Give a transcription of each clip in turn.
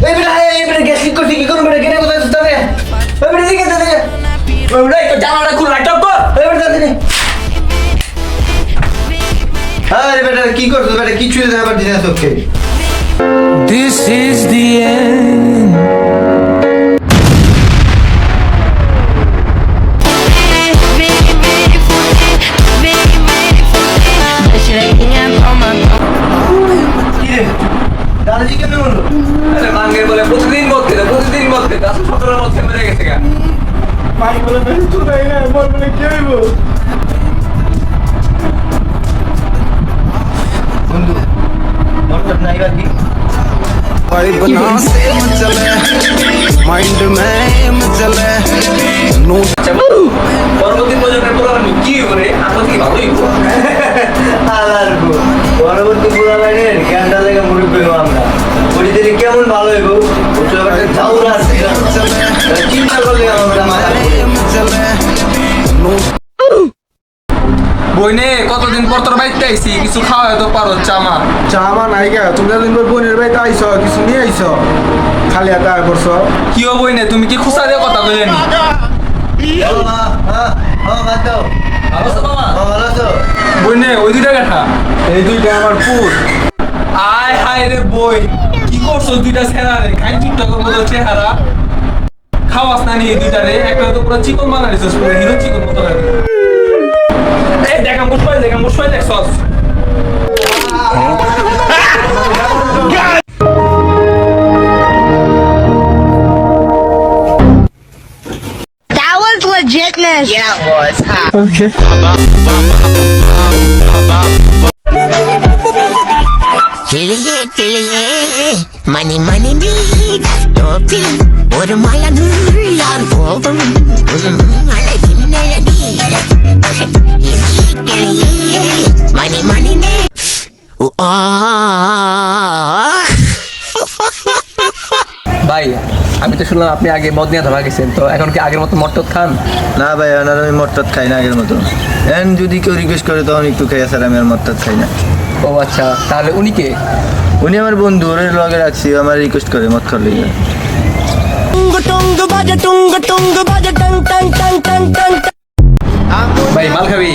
এই বেটা gas leak করছি কি করব বেটা কেন কথা তবে ওই বেটা দিকে দে ওই বেটা একটু জানালাটা খুলে রাখ তো ওই বেটা দে আরে বেটা কি করছ বেটা কিছু দেখাবার দিনা তোকে This is the end. দাদাজি কেমন হলো আরে মাঙ্গে বলে প্রতিদিন বলতে 17 বছর মেরে গেছে গা পানি বলে বেশি তো নাই না বল বলে কি হইব বন্ধু মতলব নাই বাকি बना से चले माइंड में चले नो পরবর্তী প্রজন্মের প্রোগ্রাম কি করে আমরা কি ভালোই আলার গো পরবর্তী পুরালাইনের ক্যান্ডা থেকে মুড়ি পেলো আমরা পরিদের কেমন ভালো হইব ওটা একটা চাউর আছে চিন্তা করলে আমরা মাথা चले नो বইনে কতদিন পর তোর বাইতে আইছি কিছু খাওয়া তো পারো চামা চামা নাই গা তুমি দিন পর বোনের বাড়িতে আইছো কিছু নিয়ে আইছো খালি একা করছো কি ও বইনে তুমি কি খুশা দিয়ে কথা বলেন ভালো আছো মামা ভালো আছো বইনে ওই দুইটা কাঠা এই দুইটা আমার পুত আয় হায় রে বই কি করছো দুইটা ছেড়া রে খাই টিকটকের মতো চেহারা খাওয়াস না নি এই দুইটা রে একটা তো পুরো চিকন বানা দিছস পুরো হিরো চিকন মতো লাগে এই দেখাম বসবাই দেখছস That was legitness. Yeah, it was. Huh? Money, money, me, topi, ஒரு மலனுள்ளான் போகும் அழகின் நிழலி. Money, money, me. ভাই আমি তো শুনলাম আপনি আগে মদ নিয়ে ধরা গেছেন তো এখন কি আগের মতো মটট খান না ভাই আর আমি মটট খাই না আগের মতো এন্ড যদি কেউ রিকোয়েস্ট করে তখন একটু খাই স্যার আমি আর মটট খাই না ও আচ্ছা তাহলে উনি কে উনি আমার বন্ধু ওর লগে রাখছি আমার রিকোয়েস্ট করে মদ খাওয়ার লেগে ভাই মাল খাবি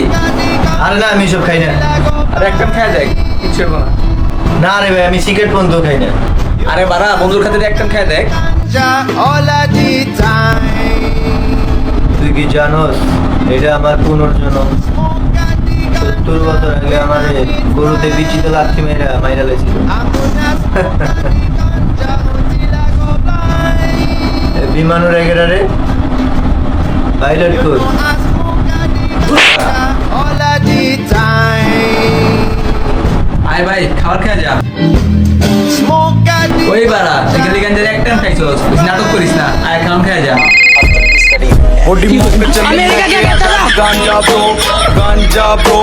আরে না আমি সব খাই না আরে একদম খাওয়া যায় কিছু হবে না না রে ভাই আমি সিগারেট পর্যন্ত খাই না আরে বাড়া বন্ধুর খাতে একদম খায় দেখ তুই কি জানোস এটা আমার পুনর্জন্ম 70 বছর আগে আমার গরুতে বিচিত লাথি মাইরা লেছিল বিমানের এগেরারে পাইলট কোচ আয় ভাই খাবার খেয়ে যা ওই বাড়া এখানে গাঞ্জার একটা খাইছস নাটক করিস না আয় খাওয়ান খেয়ে যা गांजा ब्रो गांजा ब्रो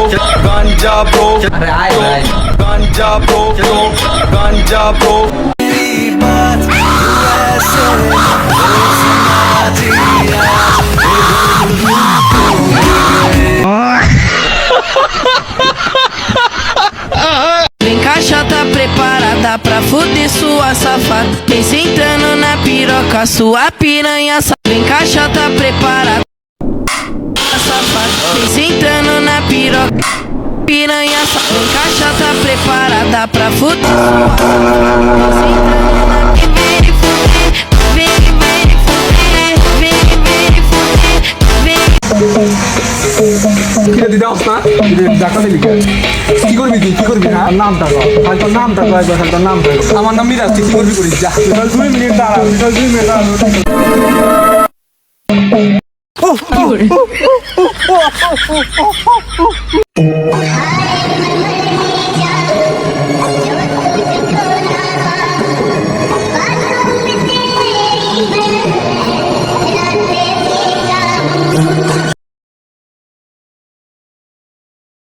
गांजा ब्रो আরে আয় ভাই गांजा ब्रो गांजा bro Vem caixa tá preparada pra fuder sua safada. Vem sentando na piroca, sua piranha Vem caixa tá preparada safada. Vem sentando na piroca, piranha Vem caixa tá preparada pra fuder sua Vem sentando na দিদাস না ডাকা দিবি কি করবি কি করবি হ্যাঁ নামটা কর হয়তো নামটা কর একবার হয়তো নামটা আমার নাম মিরাজ তুই কি করবি করিস যা 2 মিনিট দাঁড়া 2 মিনিট দাঁড়া